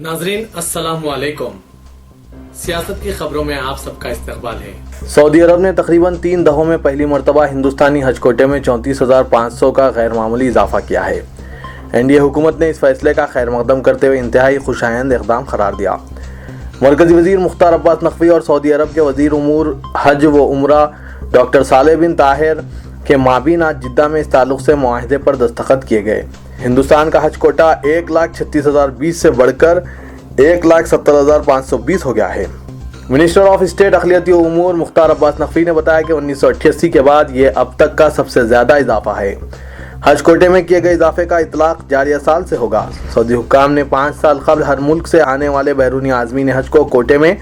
नाजरीन अस्सलाम वालेकुम। सियासत की खबरों में आप सबका इस्तकबाल है। सऊदी अरब ने तकरीबन 3 दहों में पहली मरतबा हिंदुस्तानी हज कोटे में 34,500 का गैर मामूली इजाफा किया है। एनडीए हुकूमत ने इस फैसले का खैर मकदम करते हुए इंतहाई खुशाइंद इक़दाम करार दिया। मरकजी वज़ीर मुख्तार अब्बास नकवी और सऊदी अरब के वज़ीर उमूर हज व उमरा डॉक्टर सालेह बिन ताहिर के माबीन आज जिद्दा में इस ताल्लुक़ से मुआहदे पर दस्तखत किए गए। हिंदुस्तान का हज कोटा 1,36,020 से बढ़कर 1,70,520 हो गया है। मिनिस्टर ऑफ स्टेट अक़लियती उमूर मुख्तार अब्बास नकवी ने बताया कि 1988 के बाद ये अब तक का सबसे ज़्यादा इजाफा है। हज कोटे में किए गए इजाफे का इतलाक़ जारिया साल से होगा। सऊदी हुक्काम ने 5 साल कबल हर मुल्क से आने वाले बैरूनी आज़मीन हज को कोटे में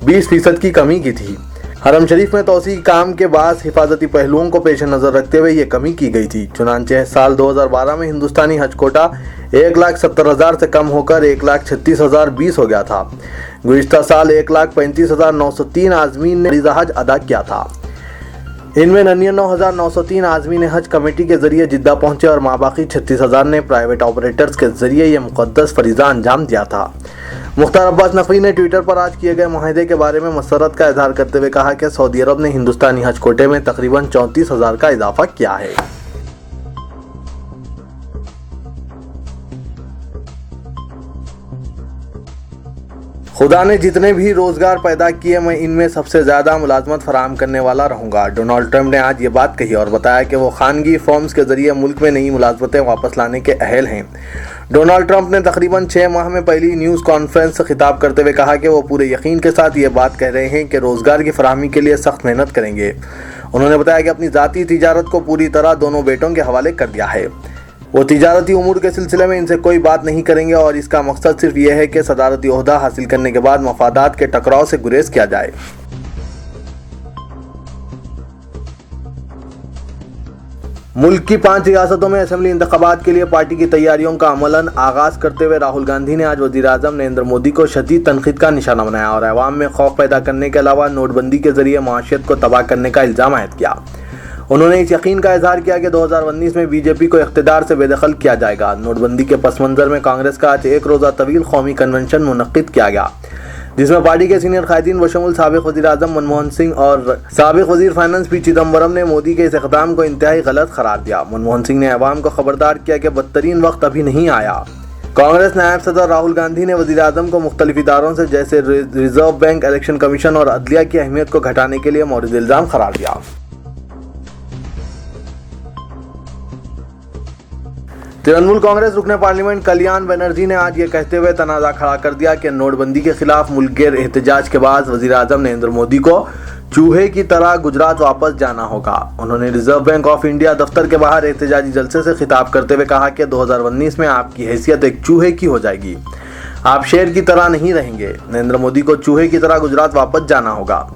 20% की कमी की थी। हरम शरीफ में तोसी काम के बाद हिफाजती पहलुओं को पेश नज़र रखते हुए ये कमी की गई थी। चुनांचे साल 2012 में हिंदुस्तानी हज कोटा 1,70,000 से कम होकर 1,36,020 हो गया था। गुज़िश्ता साल 1,35,903 आज़मीन ने फरीज़ा हज अदा किया था। इनमें 99,903 आज़मीन हज कमेटी के ज़रिए जिद्दा पहुँचे और माबाकी 36,000 ने प्राइवेट ऑपरेटर्स के ज़रिए ये मुक़द्दस फरीज़ा अंजाम दिया था। मुख्तार अब्बास नकवी ने ट्विटर पर आज किए गए मुआहदे के बारे में मसरत का इजहार करते हुए कहा कि सऊदी अरब ने हिंदुस्तानी हज कोटे में तकरीबन 34,000 का इजाफा किया है। खुदा ने जितने भी रोजगार पैदा किए मैं इनमें सबसे ज़्यादा मुलाजमत फराहम करने वाला रहूँगा। डोनाल्ड ट्रंप ने आज ये बात कही और बताया कि वो खानगी फर्म्स के ज़रिए मुल्क में नई मुलाजमतें वापस लाने के अहल हैं। डोनाल्ड ट्रंप ने तकरीबन 6 माह में पहली न्यूज़ कॉन्फ्रेंस से खिताब करते हुए कहा कि वो पूरे यकीन के साथ ये बात कह रहे हैं कि रोज़गार की फराहमी के लिए सख्त मेहनत करेंगे। उन्होंने बताया कि अपनी ज़ाती तिजारत को पूरी तरह दोनों बेटों के हवाले कर दिया है। वो तिजारती उमूर के सिलसिले में इनसे कोई बात नहीं करेंगे और इसका मकसद सिर्फ यह है कि सदारती ओहदा हासिल करने के बाद मफादात के टकराव से गुरेज किया जाए। मुल्क की 5 रियासतों में असेंबली इंतखाबात के लिए पार्टी की तैयारियों का अमलन आगाज करते हुए राहुल गांधी ने आज वज़ीर आज़म नरेंद्र मोदी को शदीद तनकीद का निशाना बनाया और अवाम में खौफ पैदा करने के अलावा नोटबंदी के जरिए माशियत को तबाह करने का इल्ज़ाम आयद किया। उन्होंने इस यकीन का इजहार किया कि 2019 में बीजेपी को इख्तिदार से बेदखल किया जाएगा। नोटबंदी के पस मंज़र में कांग्रेस का आज एक रोज़ा तवील कौमी कन्वेंशन मुनक्किद किया गया, जिसमें पार्टी के सीनियर कायदीन बशमूल साबिक़ वज़ीर आज़म मनमोहन सिंह और साबिक़ वज़ीर फाइनेंस पी चिदम्बरम ने मोदी के इस इक़दाम को इंतहाई गलत करार दिया। मनमोहन सिंह ने अवाम को खबरदार किया कि बदतरीन वक्त अभी नहीं आया। कांग्रेस नायब सदर राहुल गांधी ने वज़ीर आज़म को मुख्तलिफ इदारों से जैसे रिजर्व बैंक, इलेक्शन कमीशन और अदलिया की अहमियत को घटाने के लिए मौरिद इल्ज़ाम करार दिया। तृणमूल कांग्रेस रुकने पार्लियामेंट कल्याण बनर्जी ने आज ये कहते हुए तनाज़ा खड़ा कर दिया कि नोटबंदी के खिलाफ मुल्कगीर एहतजाज के बाद वज़ीर आज़म नरेंद्र मोदी को चूहे की तरह गुजरात वापस जाना होगा। उन्होंने रिजर्व बैंक ऑफ इंडिया दफ्तर के बाहर एहतजाजी जलसे से खिताब करते हुए कहा कि 2019 में आपकी हैसियत एक चूहे की हो जाएगी, आप शेर की तरह नहीं रहेंगे। नरेंद्र मोदी को चूहे की तरह गुजरात वापस जाना होगा।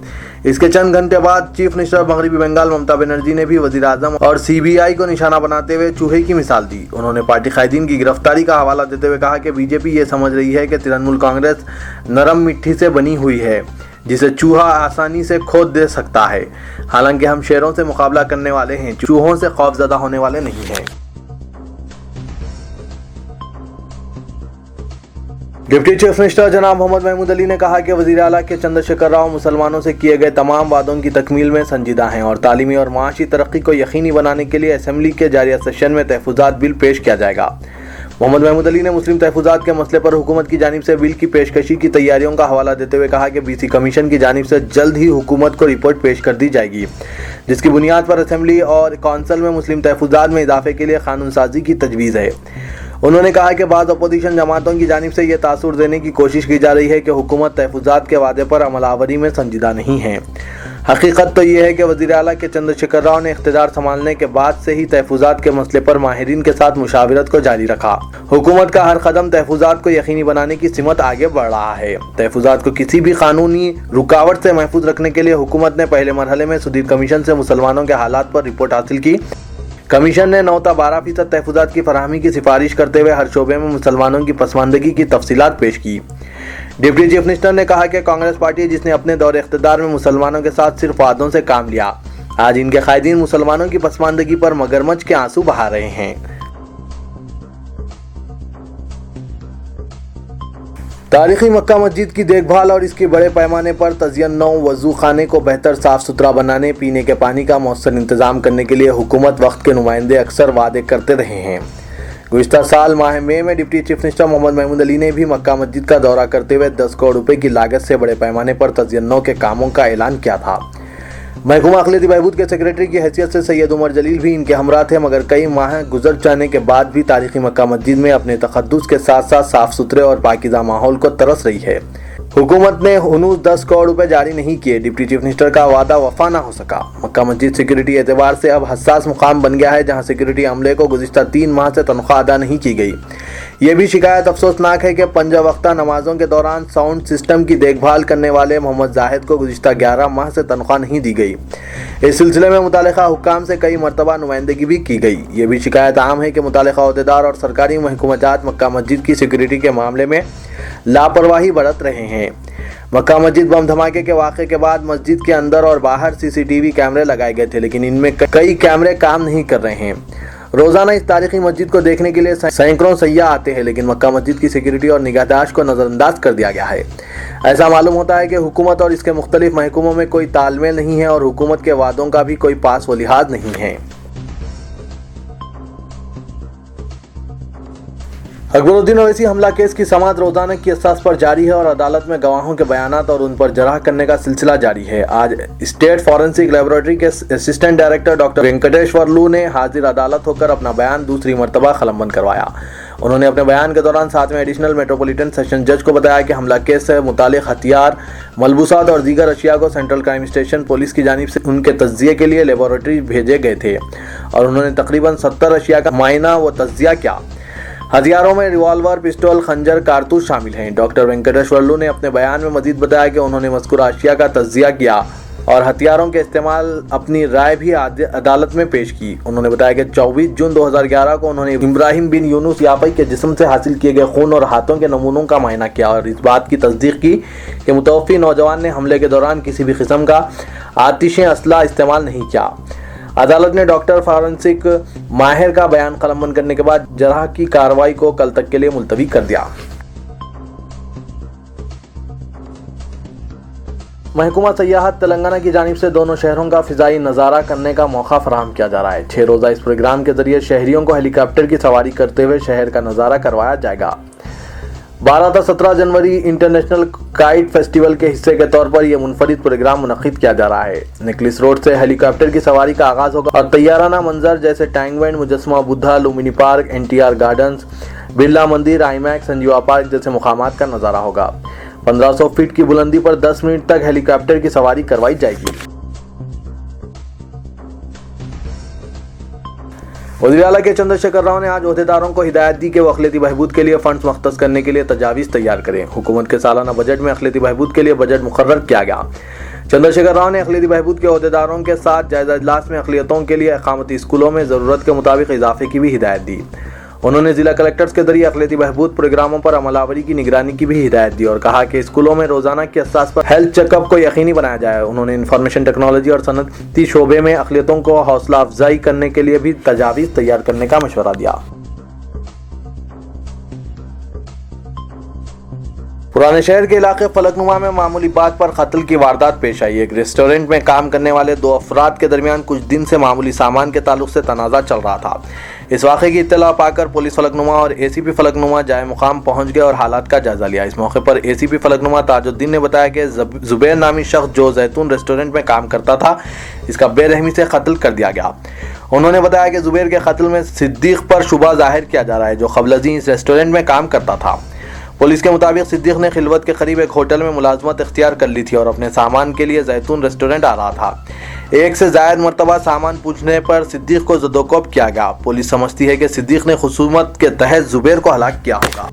इसके चंद घंटे बाद चीफ मिनिस्टर मगरबी बंगाल ममता बनर्जी ने भी वज़ीर आज़म और सीबीआई को निशाना बनाते हुए चूहे की मिसाल दी। उन्होंने पार्टी कायदीन की गिरफ्तारी का हवाला देते हुए कहा कि बीजेपी ये समझ रही है कि तृणमूल कांग्रेस नरम मिट्टी से बनी हुई है जिसे चूहा आसानी से खोद दे सकता है। हालांकि हम शेरों से मुकाबला करने वाले हैं, चूहों से खौफजदा होने वाले नहीं हैं। डिप्टी चीफ मिनिस्टर जनाब मोहम्मद महमूद अली ने कहा कि वज़ीर आला के चंद्रशेखर राव मुसलमानों से किए गए तमाम वादों की तकमील में संजीदा हैं और तालीमी और माशी तरक्की को यकीनी बनाने के लिए असेंबली के जारिया सेशन में तहफ़्फ़ुज़ात बिल पेश किया जाएगा। मोहम्मद महमूद अली ने मुस्लिम तहफ़्फ़ुज़ात के मसले पर हुकूमत की जानिब से बिल की पेशकशी की तैयारियों का हवाला देते हुए कहा कि बीसी कमीशन की जानिब से जल्द ही हुकूमत को रिपोर्ट पेश कर दी जाएगी, जिसकी बुनियाद पर असेंबली और कौंसल में मुस्लिम तहफ़्फ़ुज़ात में इजाफे के लिए कानून साजी की तजवीज़ है। उन्होंने कहा कि बाद अपोजिशन जमातों की जानिब से यह तासुर देने की कोशिश की जा रही है कि हुकूमत तहफ़्फ़ुज़ात के वादे पर अमलावरी में संजीदा नहीं है। हकीकत तो यह है कि वज़ीर आला के चंद्रशेखर राव ने इख्तिदार संभालने के बाद से ही तहफ़्फ़ुज़ात के मसले पर माहिरीन के साथ मुशावरत को जारी रखा। हुकूमत का हर कदम तहफ़्फ़ुज़ात को यकीनी बनाने की सिमत आगे बढ़ रहा है। तहफ़्फ़ुज़ात को किसी भी कानूनी रुकावट से महफूज रखने के लिए हुकूमत ने पहले मरहले में सुदीर कमीशन से मुसलमानों के हालात पर रिपोर्ट हासिल की। कमीशन ने 9 ता 12% तहफ़्फ़ुज़ात की फराहमी की सिफारिश करते हुए हर शोबे में मुसलमानों की पसमानदगी की तफसीलात पेश की। डिप्टी चीफ मिनिस्टर ने कहा कि कांग्रेस पार्टी जिसने अपने दौर इख्तिदार में मुसलमानों के साथ सिर्फ वादों से काम लिया, आज इनके कायदीन मुसलमानों की पसमानदगी पर मगरमच्छ के आंसू बहा रहे हैं। تاریخی مکہ مسجد کی دیکھ بھال اور اس کے بڑے پیمانے پر تزئین نو وضو خانے کو بہتر صاف ستھرا بنانے، پینے کے پانی کا مؤثر انتظام کرنے کے لیے حکومت وقت کے نمائندے اکثر وعدے کرتے رہے ہیں۔ گزشتہ سال ماہ مئی میں ڈپٹی چیف منسٹر محمد محمود علی نے بھی مکہ مسجد کا دورہ کرتے ہوئے 10 کروڑ روپے کی لاگت سے بڑے پیمانے پر تزئین نو کے کاموں کا اعلان کیا تھا۔ محکمہ اقلیتی بہبود کے سیکریٹری کی حیثیت سے سید عمر جلیل بھی ان کے ہمراہ تھے، مگر کئی ماہ گزر جانے کے بعد بھی تاریخی مکہ مسجد میں اپنے تقدس کے ساتھ ساتھ صاف ستھرے اور پاکیزہ ماحول کو ترس رہی ہے۔ حکومت نے ہنوز 10 کروڑ روپے جاری نہیں کیے، ڈپٹی چیف منسٹر کا وعدہ وفا نہ ہو سکا۔ مکہ مسجد سیکورٹی اعتبار سے اب حساس مقام بن گیا ہے، جہاں سیکورٹی عملے کو گزشتہ 3 ماہ سے تنخواہ ادا نہیں کی گئی۔ یہ بھی شکایت افسوسناک ہے کہ 5 وقتہ نمازوں کے دوران ساؤنڈ سسٹم کی دیکھ بھال کرنے والے محمد زاہد کو گزشتہ 11 ماہ سے تنخواہ نہیں دی گئی۔ اس سلسلے میں متعلقہ حکام سے کئی مرتبہ نمائندگی بھی کی گئی۔ یہ بھی شکایت عام ہے کہ متعلقہ عہدیدار اور سرکاری محکمہ جات مکہ مسجد کی سیکورٹی کے معاملے میں لاپرواہی برت رہے ہیں۔ مکہ مسجد بم دھماکے کے واقعے کے بعد مسجد کے اندر اور باہر CCTV کیمرے لگائے گئے تھے، لیکن ان میں کئی کیمرے کام نہیں کر رہے ہیں۔ روزانہ اس تاریخی مسجد کو دیکھنے کے لیے سینکڑوں سیاح آتے ہیں، لیکن مکہ مسجد کی سیکورٹی اور نگہداشت کو نظر انداز کر دیا گیا ہے۔ ایسا معلوم ہوتا ہے کہ حکومت اور اس کے مختلف محکموں میں کوئی تال میل نہیں ہے اور حکومت کے وعدوں کا بھی کوئی پاس و لحاظ نہیں ہے۔ اکبر الدین اویسی حملہ کیس کی سماعت روزانہ کی اساس پر جاری ہے اور عدالت میں گواہوں کے بیانات اور ان پر جرح کرنے کا سلسلہ جاری ہے۔ آج اسٹیٹ فورینسک لیبارٹری کے اسسٹنٹ ڈائریکٹر ڈاکٹر وینکٹیشورلو نے حاضر عدالت ہو کر اپنا بیان دوسری مرتبہ قلمبند کروایا۔ انہوں نے اپنے بیان کے دوران 7ویں ایڈیشنل میٹروپولیٹن سیشن جج کو بتایا کہ حملہ کیس سے متعلق ہتھیار، ملبوسات اور دیگر اشیاء کو سینٹرل کرائم اسٹیشن پولیس کی جانب سے ان کے تجزیے کے لیے لیبارٹری بھیجے گئے تھے اور انہوں نے تقریباً 70 اشیاء کا معائنہ و تجزیہ کیا۔ ہتھیاروں میں ریوالور، پسٹول، خنجر، کارتوس شامل ہیں۔ ڈاکٹر وینکٹیشورلو نے اپنے بیان میں مزید بتایا کہ انہوں نے مذکورہ اشیاء کا تجزیہ کیا اور ہتھیاروں کے استعمال اپنی رائے بھی عدالت میں پیش کی۔ انہوں نے بتایا کہ 24 جون 2011 کو انہوں نے ابراہیم بن یونس یاپئی کے جسم سے حاصل کیے گئے خون اور ہاتھوں کے نمونوں کا معائنہ کیا اور اس بات کی تصدیق کی کہ متوفی نوجوان نے حملے کے دوران کسی بھی قسم کا آتشیں اسلحہ استعمال نہیں کیا۔ عدالت نے ڈاکٹر فورینسک ماہر کا بیان قلمبند کرنے کے بعد جرح کی کارروائی کو کل تک کے لیے ملتوی کر دیا۔ محکمہ سیاحت تلنگانہ کی جانب سے دونوں شہروں کا فضائی نظارہ کرنے کا موقع فراہم کیا جا رہا ہے۔ 6 روزہ اس پروگرام کے ذریعے شہریوں کو ہیلی کاپٹر کی سواری کرتے ہوئے شہر کا نظارہ کروایا جائے گا۔ 12 تا 17 جنوری انٹرنیشنل کائٹ فیسٹیول کے حصے کے طور پر یہ منفرد پروگرام منعقد کیا جا رہا ہے۔ نکلس روڈ سے ہیلی کاپٹر کی سواری کا آغاز ہوگا اور طیارانہ منظر جیسے ٹینک بینڈ، مجسمہ Buddha, Lumbini park, NTR gardens, Birla Mandir, آئی میکس، سنجیوا پارک جیسے مقامات کا نظارہ ہوگا۔ 1500 فٹ کی بلندی پر 10 منٹ تک ہیلی کاپٹر کی سواری کروائی جائے گی۔ وزیر اعلیٰ کے چندر شیکھر راؤ نے آج عہدیداروں کو ہدایت دی کہ وہ اقلیتی بہبود کے لیے فنڈز مختص کرنے کے لیے تجاویز تیار کریں۔ حکومت کے سالانہ بجٹ میں اقلیتی بہبود کے لیے بجٹ مقرر کیا گیا۔ چندر شیکھر راؤ نے اقلیتی بہبود کے عہدیداروں کے ساتھ جائزہ اجلاس میں اقلیتوں کے لیے اقامتی اسکولوں میں ضرورت کے مطابق اضافے کی بھی ہدایت دی۔ انہوں نے ضلع کلکٹرز کے ذریعے اقلیتی بہبود پروگراموں پر عمل آوری کی نگرانی کی بھی ہدایت دی اور کہا کہ اسکولوں میں روزانہ کی اساس پر ہیلتھ چیک اپ کو یقینی بنایا جائے۔ انہوں نے انفارمیشن ٹیکنالوجی اور صنعتی شعبے میں اقلیتوں کو حوصلہ افزائی کرنے کے لیے بھی تجاویز تیار کرنے کا مشورہ دیا۔ پرانے شہر کے علاقے فلک نما میں معمولی بات پر قتل کی واردات پیش آئی۔ ایک ریسٹورنٹ میں کام کرنے والے 2 افراد کے درمیان کچھ دن سے معمولی سامان کے تعلق سے تنازع چل رہا تھا۔ اس واقعے کی اطلاع پا کر پولیس فلک نما اور ACP فلک نما جائے مقام پہنچ گئے اور حالات کا جائزہ لیا۔ اس موقع پر ACP فلک نما تاج الدین نے بتایا کہ زبیر نامی شخص جو زیتون ریسٹورنٹ میں کام کرتا تھا، اس کا بے رحمی سے قتل کر دیا گیا۔ انہوں نے بتایا کہ زبیر کے قتل میں صدیق پر شبہ ظاہر کیا جا رہا ہے، جو قبل ازیں اس ریسٹورنٹ میں کام کرتا تھا۔ پولیس کے مطابق صدیق نے خلوت کے قریب ایک ہوٹل میں ملازمت اختیار کر لی تھی اور اپنے سامان کے لیے زیتون ریسٹورنٹ آ رہا تھا۔ 1 سے زائد مرتبہ سامان پوچھنے پر صدیق کو زد و کوب کیا گیا۔ پولیس سمجھتی ہے کہ صدیق نے خصومت کے تحت زبیر کو ہلاک کیا ہوگا۔